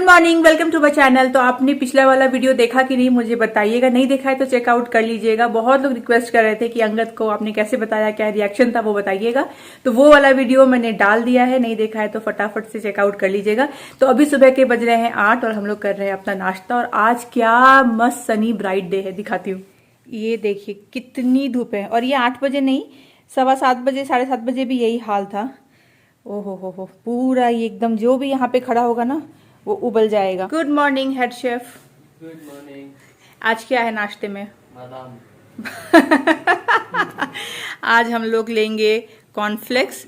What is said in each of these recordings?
Morning, welcome to my channel. तो आपने पिछला वाला वीडियो देखा कि नहीं मुझे बताइएगा, नहीं देखा है तो चेकआउट कर लीजिएगा। बहुत लोग रिक्वेस्ट कर रहे थे कि अंगद को आपने कैसे बताया, क्या रिएक्शन था वो बताइएगा। तो वो वाला वीडियो मैंने डाल दिया है, नहीं देखा है तो फटाफट से चेकआउट कर लीजिएगा। तो अभी सुबह के बज रहे हैं 8 और हम लोग कर रहे हैं अपना नाश्ता। और आज क्या मस्त सनी ब्राइट डे है, दिखाती हूँ। ये देखिए कितनी धूप है, और ये 8 बजे नहीं 7:15 बजे 7:30 बजे भी यही हाल था। ओहो हो, पूरा ये एकदम जो भी यहाँ पे खड़ा होगा ना वो उबल जाएगा। Good morning head chef. Good morning. आज क्या है नाश्ते में? बादाम। आज हम लोग लेंगे कॉर्नफ्लेक्स।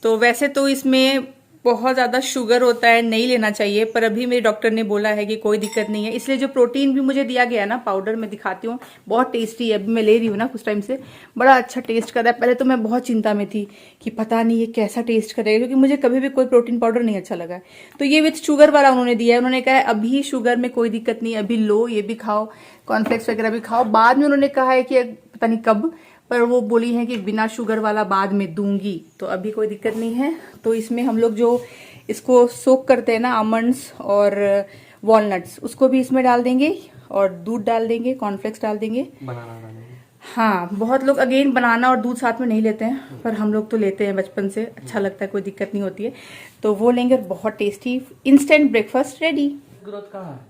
तो वैसे तो इसमें बहुत ज़्यादा शुगर होता है, नहीं लेना चाहिए, पर अभी मेरे डॉक्टर ने बोला है कि कोई दिक्कत नहीं है। इसलिए जो प्रोटीन भी मुझे दिया गया है ना पाउडर, मैं दिखाती हूँ, बहुत टेस्टी है। अभी मैं ले रही हूँ ना कुछ टाइम से, बड़ा अच्छा टेस्ट कर रहा है। पहले तो मैं बहुत चिंता में थी कि पता नहीं ये कैसा टेस्ट करेगा, क्योंकि मुझे कभी भी कोई प्रोटीन पाउडर नहीं अच्छा लगा है। तो ये विथ शुगर वाला उन्होंने दिया है। उन्होंने कहा है अभी शुगर में कोई दिक्कत नहीं है, अभी लो, ये भी खाओ, कॉर्नफ्लेक्स वगैरह भी खाओ। बाद में उन्होंने कहा है कि पता नहीं कब, पर वो बोली है कि बिना शुगर वाला बाद में दूंगी, तो अभी कोई दिक्कत नहीं है। तो इसमें हम लोग जो इसको सोक करते हैं ना, आमंड्स और वॉलनट्स, उसको भी इसमें डाल देंगे, और दूध डाल देंगे, कॉर्नफ्लेक्स डाल देंगे, बनाना डालेंगे। हाँ, बहुत लोग अगेन बनाना और दूध साथ में नहीं लेते हैं, पर हम लोग तो लेते हैं बचपन से, अच्छा लगता है, कोई दिक्कत नहीं होती है। तो वो लेंगे, बहुत tasty instant breakfast ready. Growth कहाँ है?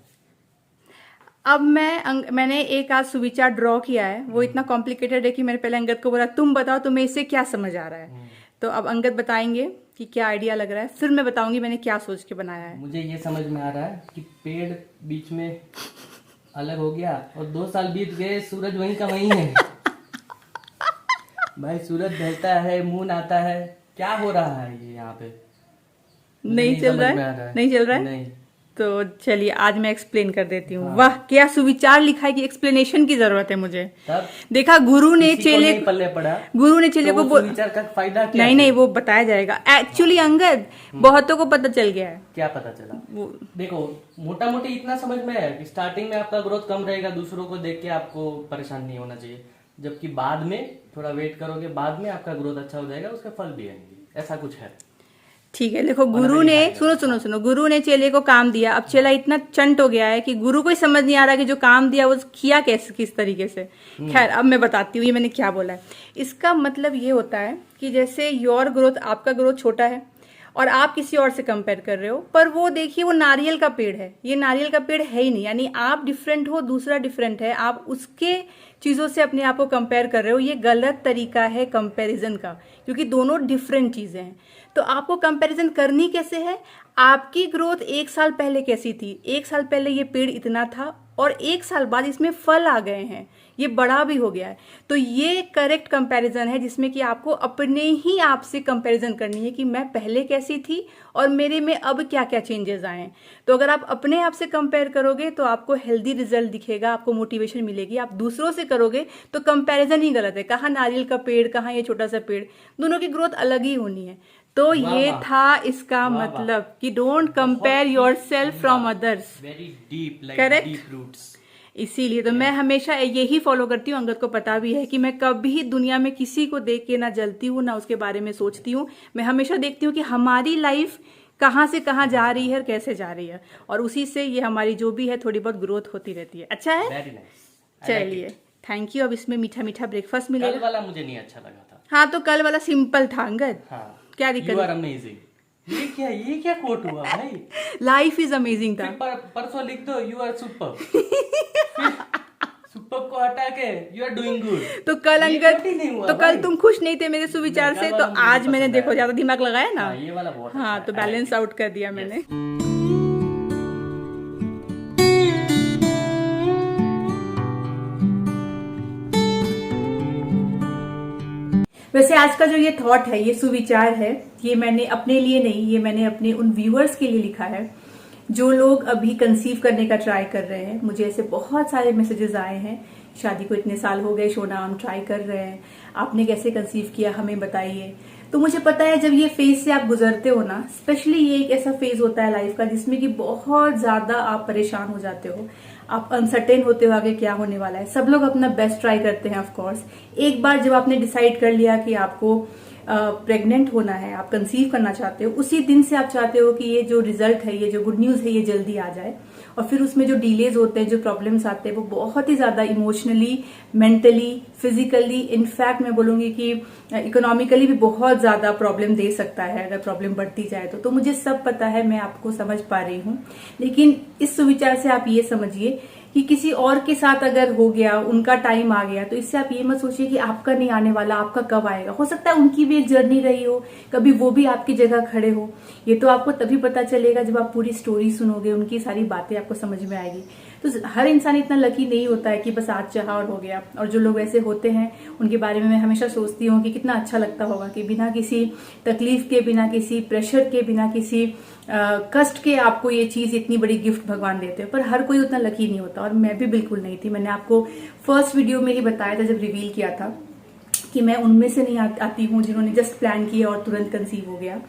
अब मैंने एक आज सुविचार ड्रॉ किया है, वो इतना कॉम्प्लिकेटेड है कि मैंने पहले अंगद को बोला तुम बताओ तुम्हें इससे क्या समझ आ रहा है। तो अब अंगद बताएंगे कि क्या आइडिया लग रहा है, फिर मैं बताऊंगी मैंने क्या सोच के बनाया है। मुझे ये समझ में आ रहा है कि पेड़ बीच में अलग हो गया और 2 साल बीत गए, सूरज वहीं का वहीं है। भाई सूरज ढलता है, मून आता है, क्या हो रहा है ये यहाँ पे? नहीं चल रहा है, नहीं चल रहा है। नहीं। तो चलिए आज मैं एक्सप्लेन कर देती हूँ। वाह क्या सुविचार लिखा है कि एक्सप्लेनेशन की जरूरत है मुझे। तब देखा गुरु ने चेले पल्ले पड़ा, गुरु ने चेले तो को सुविचार का फायदा क्या? नहीं वो बताया जाएगा। एक्चुअली अंगद बहुतों को पता चल गया है। क्या पता चला? देखो मोटा मोटी इतना समझ में है कि स्टार्टिंग में आपका ग्रोथ कम रहेगा, दूसरों को देख के आपको परेशान नहीं होना चाहिए, जबकि बाद में थोड़ा वेट करोगे, बाद में आपका ग्रोथ अच्छा हो जाएगा, उसके फल भी आएंगे, ऐसा कुछ है। ठीक है, देखो गुरु ने सुनो गुरु ने चेले को काम दिया। अब चेला इतना चंट हो गया है कि गुरु को ही समझ नहीं आ रहा कि जो काम दिया वो किया कैसे, किस तरीके से। खैर अब मैं बताती हूँ ये मैंने क्या बोला है। इसका मतलब ये होता है कि जैसे योर ग्रोथ, आपका ग्रोथ छोटा है और आप किसी और से कंपेयर कर रहे हो, पर वो देखिए वो नारियल का पेड़ है, ये नारियल का पेड़ है ही नहीं। यानी आप डिफरेंट हो, दूसरा डिफरेंट है, आप उसके चीज़ों से अपने आप को कंपेयर कर रहे हो। ये गलत तरीका है कंपैरिजन का, क्योंकि दोनों डिफरेंट चीज़ें हैं। तो आपको कंपैरिजन करनी कैसे है? आपकी ग्रोथ 1 साल पहले कैसी थी? 1 साल पहले ये पेड़ इतना था और 1 साल बाद इसमें फल आ गए हैं, ये बड़ा भी हो गया है। तो ये करेक्ट कंपैरिजन है, जिसमें कि आपको अपने ही आप से कंपैरिजन करनी है कि मैं पहले कैसी थी और मेरे में अब क्या क्या चेंजेस आए हैं। तो अगर आप अपने आप से कंपेयर करोगे तो आपको हेल्दी रिजल्ट दिखेगा, आपको मोटिवेशन मिलेगी। आप दूसरों से करोगे तो कंपैरिजन ही गलत है। कहाँ नारियल का पेड़, कहाँ ये छोटा सा पेड़, दोनों की ग्रोथ अलग ही होनी है। तो ये था इसका मतलब कि don't compare yourself from others. Very deep, like Correct? Deep roots. इसीलिए तो मैं हमेशा यही फॉलो करती हूँ। अंगद को पता भी है कि मैं कभी दुनिया में किसी को देख के ना जलती हूँ, ना उसके बारे में सोचती हूँ। मैं हमेशा देखती हूँ कि हमारी लाइफ कहाँ से कहाँ जा रही है, कैसे जा रही है, और उसी से ये हमारी जो भी है थोड़ी बहुत ग्रोथ होती रहती है। अच्छा है, वेरी नाइस। चलिए थैंक यू। अब इसमें मीठा मीठा ब्रेकफास्ट मिलेगा। कल वाला मुझे नहीं अच्छा लगा था। हाँ तो कल वाला सिंपल था अंगद। हाँ, क्या दिक्कत? You are amazing. ये क्या कोट हुआ भाई? लाइफ इज अमेजिंग था। परसों लिख दो यू आर सुपर। सुपर को हटा के यू आर डूइंग गुड। तो कल अंगद, तो कल भाई। तुम खुश नहीं थे मेरे सुविचार से, तो आज मैंने देखो ज्यादा दिमाग लगाया ना। ये वाला बहुत हाँ अच्छा तो है। बैलेंस आउट कर दिया मैंने। वैसे आज का जो ये थॉट है, ये सुविचार है, ये मैंने अपने लिए नहीं, ये मैंने अपने उन व्यूअर्स के लिए लिखा है जो लोग अभी कंसीव करने का ट्राई कर रहे हैं। मुझे ऐसे बहुत सारे मैसेजेस आए हैं, शादी को इतने साल हो गए शोना, हम ट्राई कर रहे हैं, आपने कैसे कंसीव किया हमें बताइए। तो मुझे पता है जब ये फेज से आप गुजरते हो ना, स्पेशली ये एक ऐसा फेज होता है लाइफ का जिसमें कि बहुत ज्यादा आप परेशान हो जाते हो, आप अनसर्टेन होते हो आगे क्या होने वाला है। सब लोग अपना बेस्ट ट्राई करते हैं ऑफ कोर्स। एक बार जब आपने डिसाइड कर लिया कि आपको प्रेग्नेंट होना है, आप कंसीव करना चाहते हो, उसी दिन से आप चाहते हो कि ये जो रिजल्ट है, ये जो गुड न्यूज है, ये जल्दी आ जाए। और फिर उसमें जो डिलेज होते हैं, जो प्रॉब्लम्स आते हैं, वो बहुत ही ज्यादा इमोशनली, मेंटली, फिजिकली, इनफैक्ट मैं बोलूंगी कि इकोनॉमिकली भी बहुत ज्यादा प्रॉब्लम दे सकता है अगर प्रॉब्लम बढ़ती जाए तो मुझे सब पता है, मैं आपको समझ पा रही हूँ। लेकिन इस सुविचार से आप ये समझिए कि किसी और के साथ अगर हो गया, उनका टाइम आ गया, तो इससे आप ये मत सोचिए कि आपका नहीं आने वाला, आपका कब आएगा। हो सकता है उनकी भी एक जर्नी रही हो, कभी वो भी आपकी जगह खड़े हो। ये तो आपको तभी पता चलेगा जब आप पूरी स्टोरी सुनोगे, उनकी सारी बातें आपको समझ में आएगी। तो हर इंसान इतना लकी नहीं होता है कि बस आज चाहा और हो गया। और जो लोग ऐसे होते हैं उनके बारे में मैं हमेशा सोचती हूँ कि कितना अच्छा लगता होगा कि बिना किसी तकलीफ के, बिना किसी प्रेशर के, बिना किसी कष्ट के आपको ये चीज इतनी बड़ी गिफ्ट भगवान देते हैं। पर हर कोई उतना लकी नहीं होता, और मैं भी बिल्कुल नहीं थी। मैंने आपको फर्स्ट वीडियो में ही बताया था जब रिवील किया था कि मैं उनमें से नहीं आती हूँ जिन्होंने जस्ट प्लान किया और तुरंत कंसीव हो गया,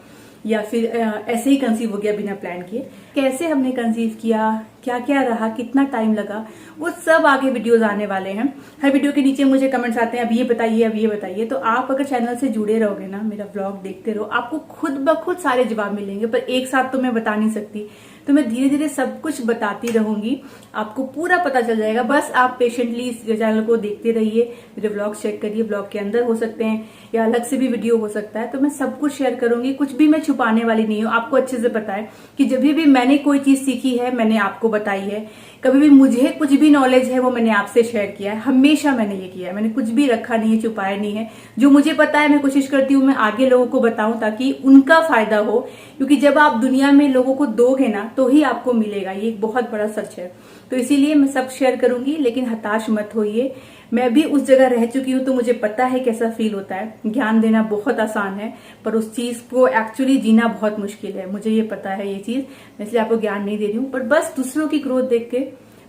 या फिर ऐसे ही कंसीव हो गया बिना प्लान किए। कैसे हमने कंसीव किया, क्या क्या रहा, कितना टाइम लगा, वो सब आगे वीडियोस आने वाले हैं। हर वीडियो के नीचे मुझे कमेंट्स आते हैं, अब ये बताइए, अब ये बताइए। तो आप अगर चैनल से जुड़े रहोगे ना, मेरा व्लॉग देखते रहो, आपको खुद ब खुद सारे जवाब मिलेंगे। पर एक साथ तो मैं बता नहीं सकती, तो मैं धीरे धीरे सब कुछ बताती रहूंगी, आपको पूरा पता चल जाएगा। बस आप पेशेंटली इस चैनल को देखते रहिए, मेरे व्लॉग चेक करिए। व्लॉग के अंदर हो सकते हैं या अलग से भी वीडियो हो सकता है, तो मैं सब कुछ शेयर करूंगी। कुछ भी मैं छुपाने वाली नहीं हूँ। आपको अच्छे से पता है कि जब भी मैंने कोई चीज सीखी है, मैंने आपको बताई है। कभी भी मुझे कुछ भी नॉलेज है वो मैंने आपसे शेयर किया है, हमेशा मैंने ये किया है। मैंने कुछ भी रखा नहीं है, छुपाया नहीं है। जो मुझे पता है मैं कोशिश करती हूँ मैं आगे लोगों को बताऊं ताकि उनका फायदा हो, क्योंकि जब आप दुनिया में लोगों को दोगे ना तो ही आपको मिलेगा। ये एक बहुत बड़ा सच है। तो इसीलिए मैं सब शेयर करूंगी, लेकिन हताश मत होइए। मैं भी उस जगह रह चुकी हूँ, तो मुझे पता है कैसा फील होता है। ज्ञान देना बहुत आसान है, पर उस चीज को एक्चुअली जीना बहुत मुश्किल है। मुझे ये पता है ये चीज, मैं इसलिए आपको ज्ञान नहीं दे रही हूँ। पर बस दूसरों की ग्रोथ देख के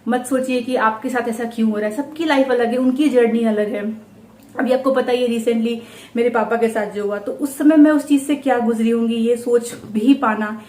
मत सोचिए कि आपके साथ ऐसा क्यों हो रहा है। सबकी लाइफ अलग है, उनकी जर्नी अलग है। अभी आपको पता ही है रिसेंटली मेरे पापा के साथ जो हुआ, तो उस समय मैं उस चीज से क्या गुजरी होंगी ये सोच भी पाना,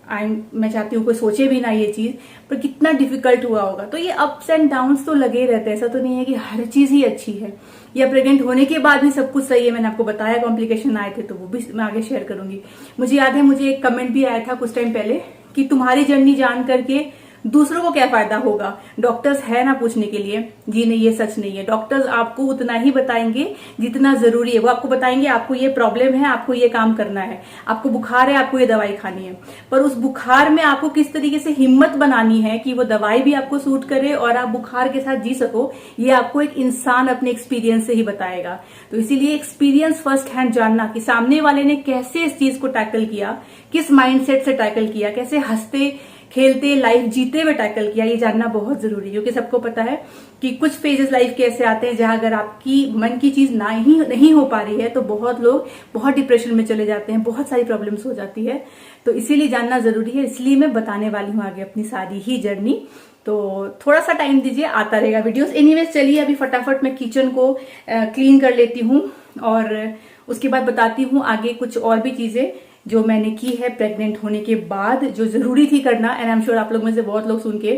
मैं चाहती हूँ कोई सोचे भी ना ये चीज, पर कितना डिफिकल्ट हुआ होगा। तो ये अप्स एंड डाउन्स तो लगे रहते हैं, ऐसा तो नहीं है कि हर चीज ही अच्छी है या प्रेग्नेंट होने के बाद भी सब कुछ सही है। मैंने आपको बताया कॉम्प्लिकेशन आए थे, तो वो भी मैं आगे शेयर करूंगी। मुझे याद है मुझे एक कमेंट भी आया था कुछ टाइम पहले कि तुम्हारी जर्नी जान करके दूसरों को क्या फायदा होगा, डॉक्टर्स है ना पूछने के लिए। जी नहीं, ये सच नहीं है। डॉक्टर्स आपको उतना ही बताएंगे जितना जरूरी है। वो आपको बताएंगे आपको ये प्रॉब्लम है, आपको ये काम करना है, आपको बुखार है, आपको ये दवाई खानी है। पर उस बुखार में आपको किस तरीके से हिम्मत बनानी है कि वो दवाई भी आपको सूट करे और आप बुखार के साथ जी सको, ये आपको एक इंसान अपने एक्सपीरियंस से ही बताएगा। तो इसीलिए एक्सपीरियंस फर्स्ट हैंड जानना कि सामने वाले ने कैसे इस चीज को टैकल किया, किस माइंडसेट से टैकल किया, कैसे हंसते खेलते लाइफ जीते हुए टैकल किया, ये जानना बहुत जरूरी है। क्योंकि सबको पता है कि कुछ फेजेस लाइफ के ऐसे आते हैं जहां अगर आपकी मन की चीज नहीं हो पा रही है तो बहुत लोग बहुत डिप्रेशन में चले जाते हैं, बहुत सारी प्रॉब्लम्स हो जाती है। तो इसीलिए जानना जरूरी है, इसलिए मैं बताने वाली हूँ आगे अपनी सारी ही जर्नी। तो थोड़ा सा टाइम दीजिए, आता रहेगा वीडियोस। एनीवेज चलिए अभी फटाफट मैं किचन को क्लीन कर लेती हूँ और उसके बाद बताती हूँ आगे कुछ और भी चीजें जो मैंने की है प्रेग्नेंट होने के बाद, जो जरूरी थी करना। एंड आई एम श्योर आप लोग में से बहुत लोग सुन के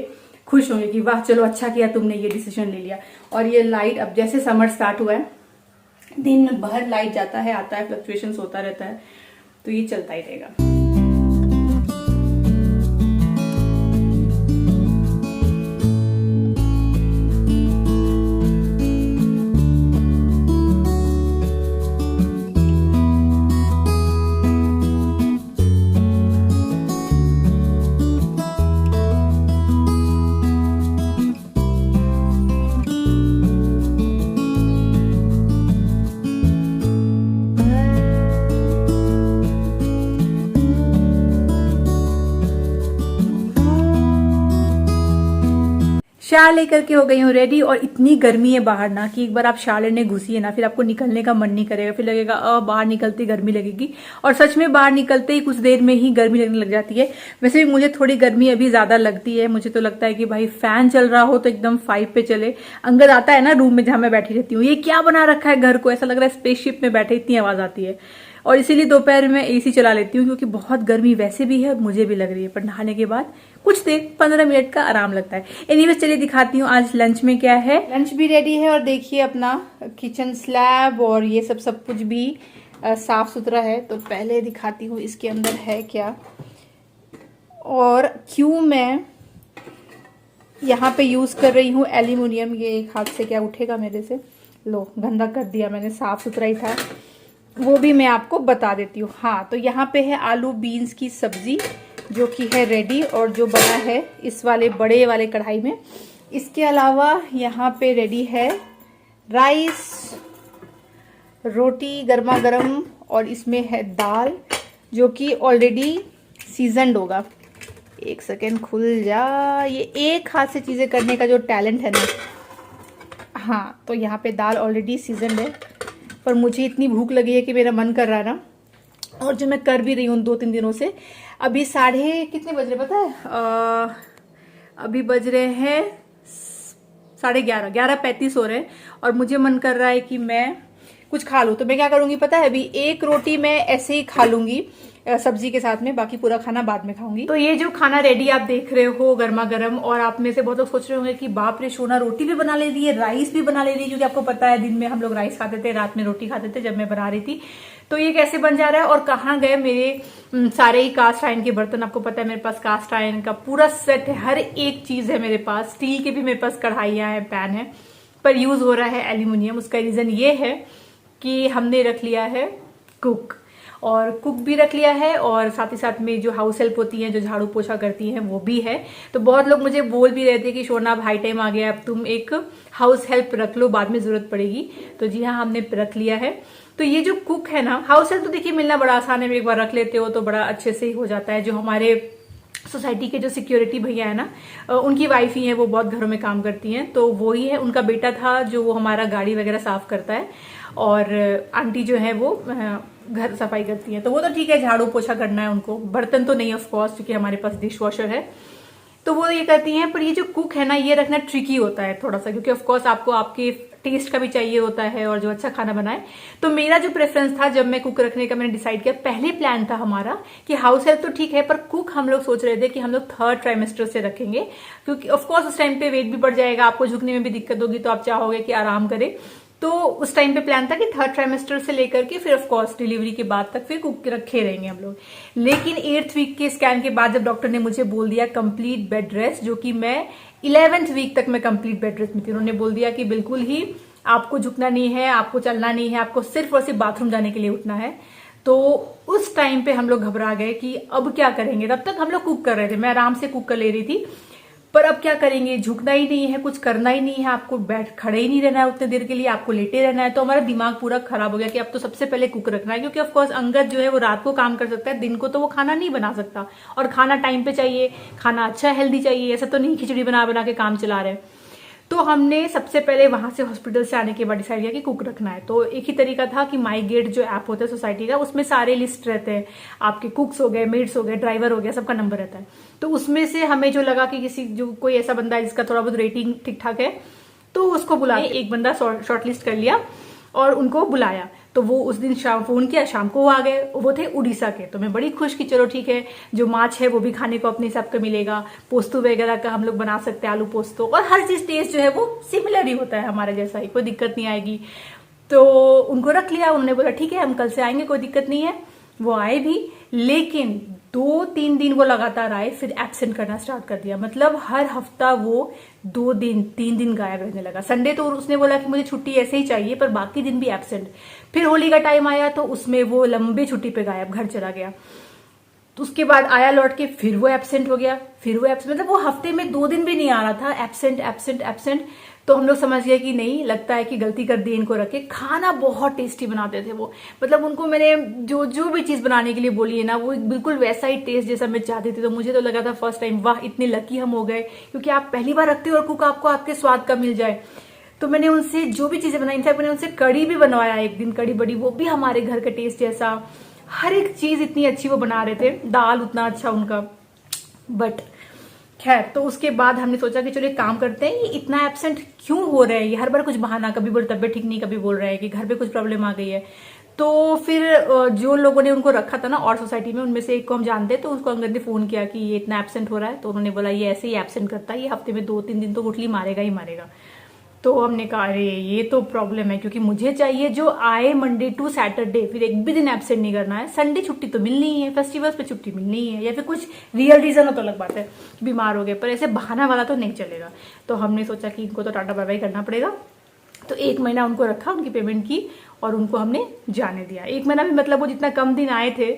खुश होंगे कि वाह चलो अच्छा किया तुमने ये डिसीजन ले लिया। और ये लाइट, अब जैसे समर स्टार्ट हुआ है, दिन भर लाइट जाता है आता है, फ्लक्चुएशंस होता रहता है, तो ये चलता ही रहेगा। शाल लेकर के हो गई हूँ रेडी, और इतनी गर्मी है बाहर ना कि एक बार आप शाल लेने घुसिए ना, फिर आपको निकलने का मन नहीं करेगा, फिर लगेगा बाहर निकलते गर्मी लगेगी। और सच में बाहर निकलते ही कुछ देर में ही गर्मी लगने लग जाती है। वैसे भी मुझे थोड़ी गर्मी अभी ज्यादा लगती है, मुझे तो लगता है कि भाई फैन चल रहा हो तो एकदम 5 पे चले। अंगद आता है ना रूम में जहां मैं बैठी रहती हूँ, ये क्या बना रखा है घर को, ऐसा लग रहा है स्पेसशिप में बैठे, इतनी आवाज आती है। और इसीलिए दोपहर में एसी चला लेती हूँ क्योंकि बहुत गर्मी वैसे भी है और मुझे भी लग रही है। पर नहाने के बाद कुछ देर 15 मिनट का आराम लगता है। एनीवेज चलिए दिखाती हूँ आज लंच में क्या है। लंच भी रेडी है और देखिए अपना किचन स्लैब और ये सब कुछ भी साफ सुथरा है। तो पहले दिखाती हूँ इसके अंदर है क्या और क्यों मैं यहाँ पे यूज़ कर रही हूँ एल्यूमिनियम। ये एक हाथ से क्या उठेगा मेरे से, लो गंदा कर दिया मैंने, साफ सुथरा ही था, वो भी मैं आपको बता देती हूँ। हाँ, तो यहाँ पे है आलू बीन्स की सब्जी जो कि है रेडी और जो बना है इस वाले बड़े वाले कढ़ाई में। इसके अलावा यहाँ पे रेडी है राइस, रोटी गर्मा गर्म और इसमें है दाल जो कि ऑलरेडी सीजनड होगा। एक सेकेंड खुल जा, ये एक हाथ से चीज़ें करने का जो टैलेंट है ना। हाँ, तो यहाँ पे दाल ऑलरेडी सीजनड है, पर मुझे इतनी भूख लगी है कि मेरा मन कर रहा है ना, और जो मैं कर भी रही हूँ 2-3 दिनों से। अभी कितने बज रहे पता है, अभी बज रहे हैं 11:35 हो रहे हैं और मुझे मन कर रहा है कि मैं कुछ खा लूँ। तो मैं क्या करूँगी पता है, अभी एक रोटी मैं ऐसे ही खा लूँगी सब्जी के साथ में, बाकी पूरा खाना बाद में खाऊंगी। तो ये जो खाना रेडी आप देख रहे हो गर्मा गर्म, और आप में से बहुत लोग सोच रहे होंगे कि बाप रे सोना रोटी भी बना ले रही है, राइस भी बना ले रही है, क्योंकि आपको पता है दिन में हम लोग राइस खाते थे, रात में रोटी खाते थे जब मैं बना रही थी। तो ये कैसे बन जा रहा है और कहाँ गए मेरे सारे ही कास्ट आयरन के बर्तन। आपको पता है मेरे पास कास्ट आयरन का पूरा सेट है, हर एक चीज है मेरे पास। स्टील के भी मेरे पास कढ़ाइयाँ हैं, पैन है, पर यूज हो रहा है एल्यूमिनियम। उसका रीजन ये है कि हमने रख लिया है कुक भी रख लिया है, और साथ ही साथ में जो हाउस हेल्प होती हैं, जो झाड़ू पोछा करती हैं, वो भी है। तो बहुत लोग मुझे बोल भी रहे थे कि शोना अब हाई टाइम आ गया, अब तुम एक हाउस हेल्प रख लो, बाद में जरूरत पड़ेगी। तो जी हाँ, हमने रख लिया है। तो ये जो कुक है ना, हाउस हेल्प तो देखिए मिलना बड़ा आसान है, एक बार रख लेते हो तो बड़ा अच्छे से ही हो जाता है। जो हमारे सोसाइटी के जो सिक्योरिटी भैया है ना, उनकी वाइफ ही है, वो बहुत घरों में काम करती हैं, तो वो ही है। उनका बेटा था जो वो हमारा गाड़ी वगैरह साफ करता है, और आंटी जो है वो घर सफाई करती है। तो वो तो ठीक है, झाड़ू पोछा करना है उनको, बर्तन तो नहीं ऑफ कोर्स, क्योंकि हमारे पास डिश वॉशर है, तो वो ये करती हैं। पर ये जो कुक है ना, ये रखना ट्रिकी होता है थोड़ा सा, क्योंकि ऑफ कोर्स आपको आपके टेस्ट का भी चाहिए होता है और जो अच्छा खाना बनाए। तो मेरा जो प्रेफरेंस था जब मैं कुक रखने का मैंने डिसाइड किया, पहले प्लान था हमारा कि हाउस हेल्प तो ठीक है, पर कुक हम लोग सोच रहे थे कि हम लोग 3rd ट्राइमेस्टर से रखेंगे, क्योंकि ऑफ कोर्स उस टाइम पे वेट भी बढ़ जाएगा, आपको झुकने में भी दिक्कत होगी, तो आप चाहोगे कि आराम करे। तो उस टाइम पे प्लान था कि 3rd ट्राइमेस्टर से लेकर के फिर ऑफ कोर्स डिलीवरी के बाद तक फिर कुक रखे रहेंगे हम लोग। लेकिन 8th वीक के स्कैन के बाद जब डॉक्टर ने मुझे बोल दिया कंप्लीट बेड रेस्ट, जो कि मैं 11th वीक तक मैं कंप्लीट बेड रेस्ट में थी, उन्होंने बोल दिया कि बिल्कुल ही आपको झुकना नहीं है, आपको चलना नहीं है, आपको सिर्फ और सिर्फ बाथरूम जाने के लिए उठना है। तो उस टाइम पे हम लोग घबरा गए कि अब क्या करेंगे। तब तक हम लोग कुक कर रहे थे, मैं आराम से कुक कर ले रही थी, पर अब क्या करेंगे, झुकना ही नहीं है, कुछ करना ही नहीं है, आपको बैठ खड़े ही नहीं रहना है उतने देर के लिए, आपको लेटे रहना है। तो हमारा दिमाग पूरा खराब हो गया कि अब तो सबसे पहले कुक रखना है, क्योंकि ऑफकोर्स अंगद जो है वो रात को काम कर सकता है, दिन को तो वो खाना नहीं बना सकता, और खाना टाइम पे चाहिए, खाना अच्छा हेल्दी चाहिए, ऐसा तो नहीं खिचड़ी बना बना के काम चला रहे। तो हमने सबसे पहले वहां से हॉस्पिटल से आने के बाद डिसाइड किया कि कुक रखना है। तो एक ही तरीका था कि माई गेट जो ऐप होता है सोसाइटी का, उसमें सारे लिस्ट रहते हैं, आपके कुक्स हो गए, मेड्स हो गए, ड्राइवर हो गया, सबका नंबर रहता है। तो उसमें से हमें जो लगा कि कोई ऐसा बंदा है जिसका थोड़ा बहुत रेटिंग ठीक ठाक है, तो उसको बुला के एक बंदा शॉर्टलिस्ट कर लिया और उनको बुलाया। तो वो उस दिन शाम फोन किया, शाम को वो आ गए, वो थे उड़ीसा के। तो मैं बड़ी खुश कि चलो ठीक है, जो माछ है वो भी खाने को अपने हिसाब का मिलेगा, पोस्तू वगैरह का हम लोग बना सकते हैं, आलू पोस्तो, और हर चीज टेस्ट जो है वो सिमिलर ही होता है हमारे जैसा ही, कोई दिक्कत नहीं आएगी। तो उनको रख लिया, उन्होंने बोला ठीक है हम कल से आएंगे, कोई दिक्कत नहीं है। वो आए भी, लेकिन 2-3 दिन वो लगातार आए, फिर एब्सेंट करना स्टार्ट कर दिया। मतलब हर हफ्ता वो 2 दिन 3 दिन गायब रहने लगा। संडे तो उसने बोला कि मुझे छुट्टी ऐसे ही चाहिए, पर बाकी दिन भी एब्सेंट। फिर होली का टाइम आया तो उसमें वो लंबे छुट्टी पे गायब, घर चला गया। तो उसके बाद आया लौट के, फिर वो एब्सेंट हो गया, फिर वो एब्सेंट, मतलब वो हफ्ते में 2 दिन भी नहीं आ रहा था, एब्सेंट एब्सेंट एब्सेंट। तो हम लोग समझ गए कि नहीं, लगता है कि गलती कर दी इनको रख के। खाना बहुत टेस्टी बनाते थे वो, मतलब उनको मैंने जो भी चीज बनाने के लिए बोली है ना, वो बिल्कुल वैसा ही टेस्ट जैसा मैं चाहती थी। तो मुझे तो लगा था फर्स्ट टाइम, वाह इतने लकी हम हो गए, क्योंकि आप पहली बार रखते हो और कुक आपको आपके स्वाद का मिल जाए। तो मैंने उनसे जो भी चीजें बनाई, इनफैक्ट मैंने उनसे कड़ी भी बनवाया एक दिन, कड़ी बड़ी, वो भी हमारे घर का टेस्ट जैसा, हर एक चीज इतनी अच्छी वो बना रहे थे, दाल उतना अच्छा उनका। बट खैर, तो उसके बाद हमने सोचा कि चलो एक काम करते हैं, ये इतना एब्सेंट क्यों हो रहा है, ये हर बार कुछ बहाना, कभी बोल तबियत ठीक नहीं, कभी बोल रहा है कि घर पे कुछ प्रॉब्लम आ गई है। तो फिर जो लोगों ने उनको रखा था ना और सोसाइटी में, उनमें से एक को हम जानते, तो उसको अंगद ने फोन किया कि ये इतना एब्सेंट हो रहा है। तो उन्होंने बोला ये ऐसे ही एब्सेंट करता है, ये हफ्ते में 2-3 दिन तो गुठली मारेगा ही मारेगा। तो हमने कहा अरे ये तो प्रॉब्लम है, क्योंकि मुझे चाहिए जो आए मंडे टू सैटरडे, फिर एक भी दिन एब्सेंट नहीं करना है। संडे छुट्टी तो मिलनी ही है, फेस्टिवल्स पे छुट्टी मिलनी ही है, या फिर कुछ रियल रीजन हो तो अलग बात है, बीमार हो गए, पर ऐसे बहाना वाला तो नहीं चलेगा। तो हमने सोचा कि इनको तो टाटा बाय बाय करना पड़ेगा। तो 1 महीना उनको रखा, उनकी पेमेंट की और उनको हमने जाने दिया। 1 महीना भी मतलब वो जितना कम दिन आए थे,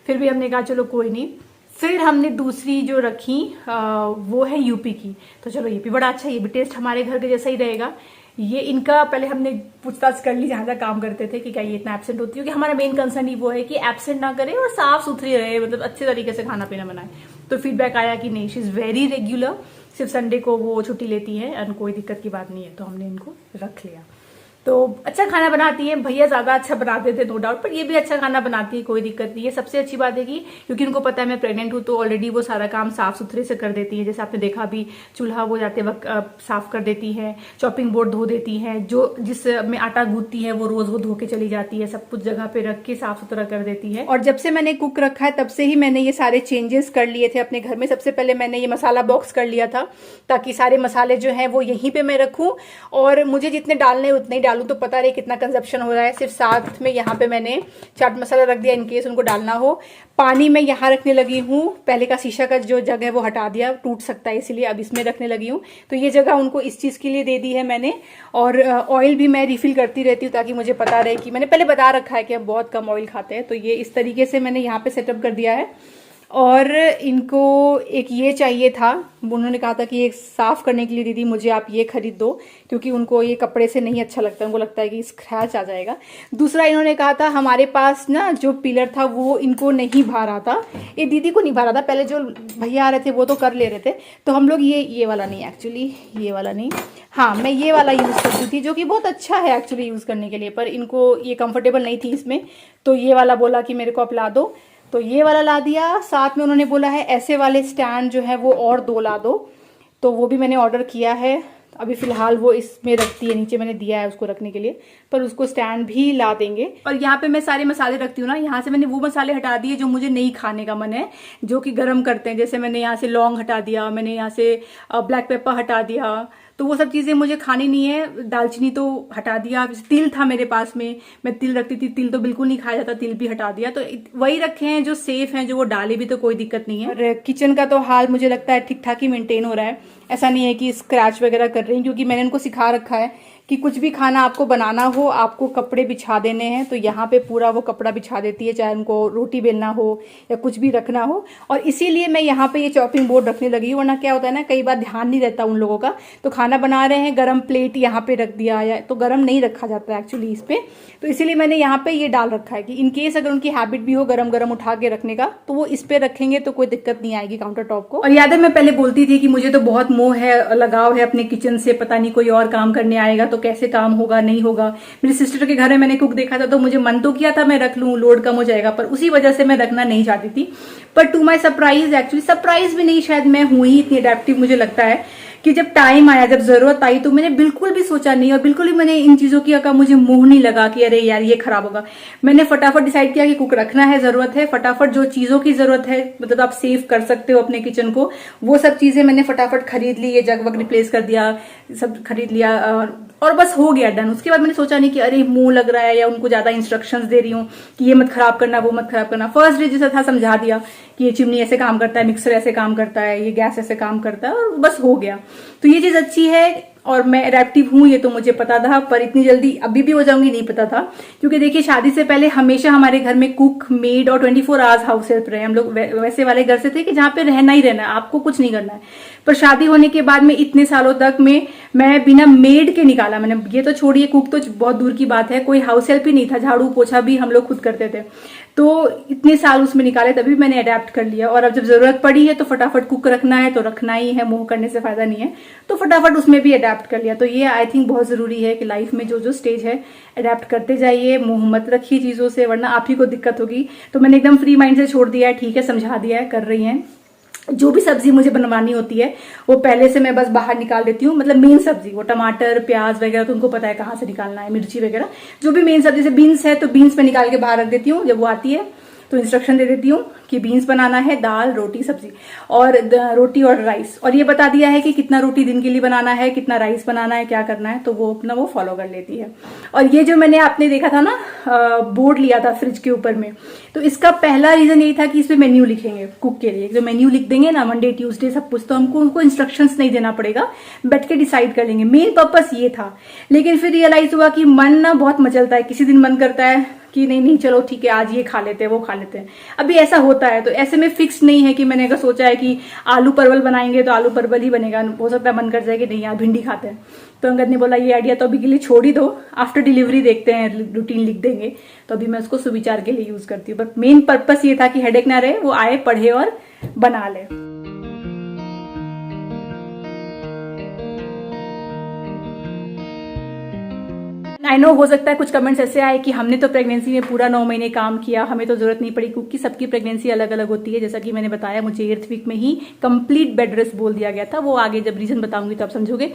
फिर भी हमने कहा चलो कोई नहीं। फिर हमने दूसरी जो रखी वो है यूपी की। तो चलो ये भी बड़ा अच्छा, ये भी टेस्ट हमारे घर के जैसा ही रहेगा। ये इनका पहले हमने पूछताछ कर ली जहां जहां काम करते थे कि क्या ये इतना एब्सेंट होती है, क्योंकि हमारा मेन कंसर्न ही वो है कि एब्सेंट ना करे और साफ सुथरी रहे, मतलब अच्छे तरीके से खाना पीना बनाए। तो फीडबैक आया कि नहीं, शी इज वेरी रेगुलर, सिर्फ संडे को वो छुट्टी लेती है और कोई दिक्कत की बात नहीं है। तो हमने इनको रख लिया। तो अच्छा खाना बनाती है, भैया ज्यादा अच्छा बनाते थे नो डाउट, पर ये भी अच्छा खाना बनाती है, कोई दिक्कत नहीं है। सबसे अच्छी बात है कि क्योंकि उनको पता है मैं प्रेग्नेंट हूँ, तो ऑलरेडी वो सारा काम साफ सुथरे से कर देती है। जैसे आपने देखा अभी चूल्हा वो जाते वक्त साफ कर देती है, चॉपिंग बोर्ड धो देती है, जो जिस में आटा गूंथती है वो रोज वो धो के चली जाती है, सब कुछ जगह पे रख के साफ सुथरा कर देती है। और जब से मैंने कुक रखा है तब से ही मैंने ये सारे चेंजेस कर लिए थे अपने घर में। सबसे पहले मैंने ये मसाला बॉक्स कर लिया था, ताकि सारे मसाले जो है वो यहीं पे मैं रखूं और मुझे जितने डालने उतने ही डालूं, तो पता रहे कितना कंजप्शन हो रहा है। सिर्फ साथ में यहाँ पे मैंने चाट मसाला रख दिया इनकेस उनको डालना हो। पानी मैं यहाँ रखने लगी हूँ, पहले का शीशा का जो जग है वो हटा दिया, टूट सकता है, इसीलिए अब इसमें रखने लगी हूँ। तो ये जगह उनको इस चीज के लिए दे दी है मैंने। और ऑयल भी मैं रिफिल करती रहती हूँ, ताकि मुझे पता रहे कि मैंने पहले बता रखा है कि हम बहुत कम ऑयल खाते हैं। तो ये इस तरीके से मैंने यहाँ पे सेटअप कर दिया है। और इनको एक ये चाहिए था, उन्होंने कहा था कि एक साफ करने के लिए दीदी मुझे आप ये खरीद दो, क्योंकि उनको ये कपड़े से नहीं अच्छा लगता, उनको लगता है कि स्क्रैच आ जाएगा। दूसरा इन्होंने कहा था हमारे पास ना जो पिलर था वो इनको नहीं भा रहा था, ये दीदी को नहीं भा रहा था, पहले जो भैया आ रहे थे वो तो कर ले रहे थे। तो हम लोग ये वाला नहीं, एक्चुअली ये वाला नहीं, हाँ मैं ये वाला यूज करती थी, जो कि बहुत अच्छा है एक्चुअली यूज करने के लिए, पर इनको ये कंफर्टेबल नहीं थी इसमें। तो ये वाला बोला कि मेरे को आप ला दो, तो ये वाला ला दिया। साथ में उन्होंने बोला है ऐसे वाले स्टैंड जो है वो और 2 ला दो, तो वो भी मैंने ऑर्डर किया है। अभी फिलहाल वो इसमें रखती है, नीचे मैंने दिया है उसको रखने के लिए, पर उसको स्टैंड भी ला देंगे। और यहाँ पे मैं सारे मसाले रखती हूँ ना, यहाँ से मैंने वो मसाले हटा दिए जो मुझे नहीं खाने का मन है, जो कि गर्म करते हैं। जैसे मैंने यहाँ से लौंग हटा दिया, मैंने यहाँ से ब्लैक पेपर हटा दिया, तो वो सब चीजें मुझे खानी नहीं है। दालचीनी तो हटा दिया, तिल था मेरे पास में, मैं तिल रखती थी, तिल तो बिल्कुल नहीं खाया जाता, तिल भी हटा दिया। तो वही रखे हैं जो सेफ हैं, जो वो डाले भी तो कोई दिक्कत नहीं है। और किचन का तो हाल मुझे लगता है ठीक ठाक ही मेंटेन हो रहा है, ऐसा नहीं है कि स्क्रैच वगैरह कर रही हैं, क्योंकि मैंने उनको सिखा रखा है कि कुछ भी खाना आपको बनाना हो आपको कपड़े बिछा देने हैं। तो यहाँ पे पूरा वो कपड़ा बिछा देती है, चाहे उनको रोटी बेलना हो या कुछ भी रखना हो। और इसीलिए मैं यहाँ पे ये चॉपिंग बोर्ड रखने लगी हूँ, वरना क्या होता है ना, कई बार ध्यान नहीं रहता उन लोगों का, तो खाना बना रहे हैं गरम प्लेट यहाँ पे रख दिया, या तो गरम नहीं रखा जाता है एक्चुअली इस पे। तो इसीलिए मैंने यहाँ पे ये डाल रखा है कि इनकेस अगर उनकी हैबिट भी हो गरम गरम उठा के रखने का, तो वो इस पे रखेंगे तो कोई दिक्कत नहीं आएगी काउंटर टॉप को। और याद है मैं पहले बोलती थी कि मुझे तो बहुत मोह है, लगाव है अपने किचन से, पता नहीं कोई और काम करने आएगा तो कैसे काम होगा नहीं होगा। मेरी सिस्टर के घर में मैंने कुक देखा था, तो मुझे मन तो किया था मैं रख लूं, लोड कम हो जाएगा, पर उसी वजह से मैं रखना नहीं चाहती थी। पर to my surprise, actually surprise भी नहीं, शायद मैं हुई ही इतनी अडेप्टिव, मुझे लगता है कि जब टाइम आया, जब जरूरत आई, तो मैंने बिल्कुल भी सोचा नहीं और बिल्कुल भी मैंने इन चीजों की का मुझे मुंह नहीं लगा कि अरे यार ये खराब होगा। मैंने फटाफट डिसाइड किया कि कुक रखना है, जरूरत है, फटाफट जो चीजों की जरूरत है, मतलब आप सेव कर सकते हो अपने किचन को, वो सब चीजें मैंने फटाफट खरीद ली। ये जग वग रिप्लेस कर दिया, सब खरीद लिया और बस हो गया डन। उसके बाद मैंने सोचा नहीं कि अरे मुंह लग रहा है या उनको ज्यादा इंस्ट्रक्शंस दे रही हूँ कि ये मत खराब करना, वो मत खराब करना। फर्स्ट डे जैसा था समझा दिया कि ये चिमनी ऐसे काम करता है, मिक्सर ऐसे काम करता है, ये गैस ऐसे काम करता है, और बस हो गया। तो ये चीज अच्छी है और मैं एडेप्टिव हूँ, ये तो मुझे पता था, पर इतनी जल्दी अभी भी हो जाऊंगी नहीं पता था। क्योंकि देखिए शादी से पहले हमेशा हमारे घर में कुक, मेड और 24 आवर्स हाउस हेल्प रहे। हम लोग वैसे वाले घर से थे कि जहाँ पे रहना ही रहना है, आपको कुछ नहीं करना है। पर शादी होने के बाद में इतने सालों तक में मैं बिना मेड के निकाला, मैंने ये तो छोड़िए, कुक तो बहुत दूर की बात है, कोई हाउस हेल्प ही नहीं था, झाड़ू पोछा भी हम लोग खुद करते थे। तो इतने साल उसमें निकाले, तभी मैंने अडेप्ट कर लिया। और अब जब जरूरत पड़ी है तो फटाफट कुक रखना है तो रखना ही है, मोह करने से फायदा नहीं है, तो फटाफट उसमें भी अडेप्ट कर लिया। तो ये आई थिंक बहुत जरूरी है कि लाइफ में जो जो स्टेज है अडेप्ट करते जाइए, मोह मत रखिए चीजों से, वरना आप ही को दिक्कत होगी। तो मैंने एकदम फ्री माइंड से छोड़ दिया है, ठीक है, समझा दिया है, कर रही हैं। जो भी सब्जी मुझे बनवानी होती है वो पहले से मैं बस बाहर निकाल देती हूँ, मतलब मेन सब्जी, वो टमाटर प्याज वगैरह तो उनको पता है कहाँ से निकालना है, मिर्ची वगैरह, जो भी मेन सब्जी, से बीन्स है तो बीन्स में निकाल के बाहर रख देती हूँ। जब वो आती है तो इंस्ट्रक्शन दे देती हूँ कि बीन्स बनाना है, दाल, रोटी, सब्जी और रोटी और राइस, और ये बता दिया है कि कितना रोटी दिन के लिए बनाना है, कितना राइस बनाना है, क्या करना है, तो वो अपना वो फॉलो कर लेती है। और ये जो मैंने आपने देखा था ना बोर्ड लिया था फ्रिज के ऊपर में, तो इसका पहला रीजन यही था कि इसमें मेन्यू लिखेंगे कुक के लिए। जो मेन्यू लिख देंगे ना मंडे ट्यूसडे सब कुछ, तो हमको उनको इंस्ट्रक्शंस नहीं देना पड़ेगा, बैठ के डिसाइड कर लेंगे। मेन पर्पस ये था। लेकिन फिर रियलाइज हुआ कि मन ना बहुत मचलता है, किसी दिन मन करता है कि नहीं नहीं चलो ठीक है आज ये खा लेते हैं, वो खा लेते हैं। अभी ऐसा होता है, तो ऐसे में फिक्स नहीं है कि मैंने अगर सोचा है कि आलू परवल बनाएंगे तो आलू परवल ही बनेगा, हो सकता है मन कर जाए कि नहीं यार भिंडी खाते हैं। तो अंगद ने बोला ये आइडिया तो अभी के लिए छोड़ ही दो, आफ्टर डिलीवरी देखते हैं, रूटीन लिख देंगे। तो अभी मैं उसको सुविचार के लिए यूज करती हूँ, बट मेन पर्पस ये था कि हेडेक ना रहे, वो आए पढ़े और बना ले। आई नो हो सकता है कुछ कमेंट्स ऐसे आए कि हमने तो प्रेगनेंसी में पूरा 9 महीने काम किया, हमें तो जरूरत नहीं पड़ी, क्योंकि सबकी प्रेगनेंसी अलग अलग होती है। जैसा कि मैंने बताया, मुझे 8th वीक में ही कंप्लीट बेड रेस्ट बोल दिया गया था। वो आगे जब रीजन बताऊंगी तो आप समझोगे।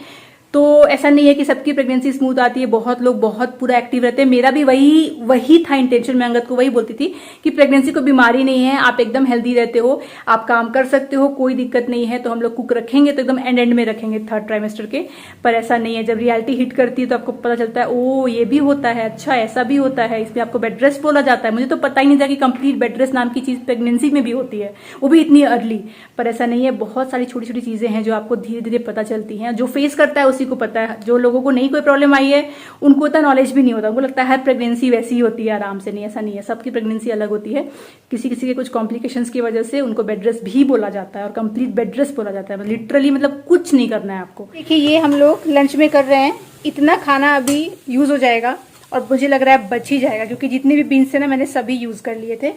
तो ऐसा नहीं है कि सबकी प्रेगनेंसी स्मूथ आती है, बहुत लोग बहुत पूरा एक्टिव रहते हैं। मेरा भी वही था इंटेंशन, मैं अंगद को वही बोलती थी कि प्रेगनेंसी कोई बीमारी नहीं है, आप एकदम हेल्दी रहते हो, आप काम कर सकते हो, कोई दिक्कत नहीं है। तो हम लोग कुक रखेंगे तो एकदम एंड में रखेंगे 3rd ट्राइमेस्टर के। पर ऐसा नहीं है, जब रियलिटी हिट करती है तो आपको पता चलता है ओ ये भी होता है, अच्छा ऐसा भी होता है, इसमें आपको बेड रेस्ट बोला जाता है। मुझे तो पता ही नहीं था कि कंप्लीट बेड रेस्ट नाम की चीज प्रेगनेंसी में भी होती है, वो भी इतनी अर्ली। पर ऐसा नहीं है, बहुत सारी छोटी छोटी चीजें हैं जो आपको धीरे धीरे पता चलती हैं। जो फेस करता है उसी को पता है, जो लोगों को नहीं कोई प्रॉब्लम आई है उनको इतना नॉलेज भी नहीं होता, उनको लगता है हर प्रेगनेंसी वैसी ही होती है आराम से। नहीं, ऐसा नहीं है, सबकी प्रेगनेंसी अलग होती है। किसी किसी के कुछ कॉम्प्लिकेशंस की वजह से उनको बेड रेस्ट भी बोला जाता है और कंप्लीट बेड रेस्ट बोला जाता है। लिटरली मतलब कुछ नहीं करना है आपको। देखिए ये हम लोग लंच में कर रहे हैं, इतना खाना अभी यूज हो जाएगा और मुझे लग रहा है बच ही जाएगा, क्योंकि जितने भी बीन्स थे ना मैंने सभी यूज कर लिए थे।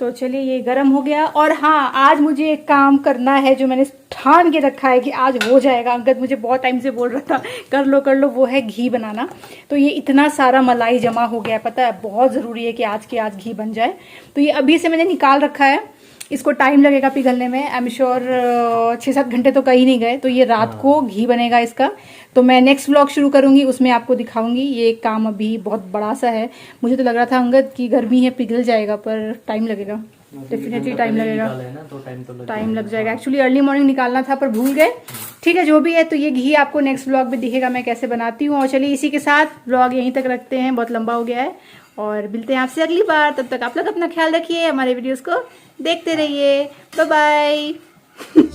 तो चलिए ये गर्म हो गया। और हाँ, आज मुझे एक काम करना है जो मैंने ठान के रखा है कि आज हो जाएगा। अंगद मुझे बहुत टाइम से बोल रहा था कर लो, वो है घी बनाना। तो ये इतना सारा मलाई जमा हो गया है, पता है बहुत ज़रूरी है कि आज के आज घी बन जाए। तो ये अभी से मैंने निकाल रखा है, इसको टाइम लगेगा पिघलने में, आई एम श्योर 6-7 घंटे तो कहीं नहीं गए। तो ये रात को घी बनेगा इसका। तो मैं नेक्स्ट व्लॉग शुरू करूंगी, उसमें आपको दिखाऊंगी। ये काम अभी बहुत बड़ा सा है, मुझे तो लग रहा था अंगद की गर्मी है पिघल जाएगा, पर टाइम लगेगा, डेफिनेटली टाइम लगेगा, टाइम लग जाएगा। एक्चुअली अर्ली मॉर्निंग निकालना था पर भूल गए। ठीक है, जो भी है। तो ये घी आपको नेक्स्ट व्लॉग में दिखेगा मैं कैसे बनाती हूँ। और चलिए इसी के साथ व्लॉग यहीं तक रखते हैं, बहुत लंबा हो गया है, और मिलते हैं आपसे अगली बार। तब तक आप लोग अपना ख्याल रखिए, हमारे वीडियोस को देखते रहिए। Bye bye.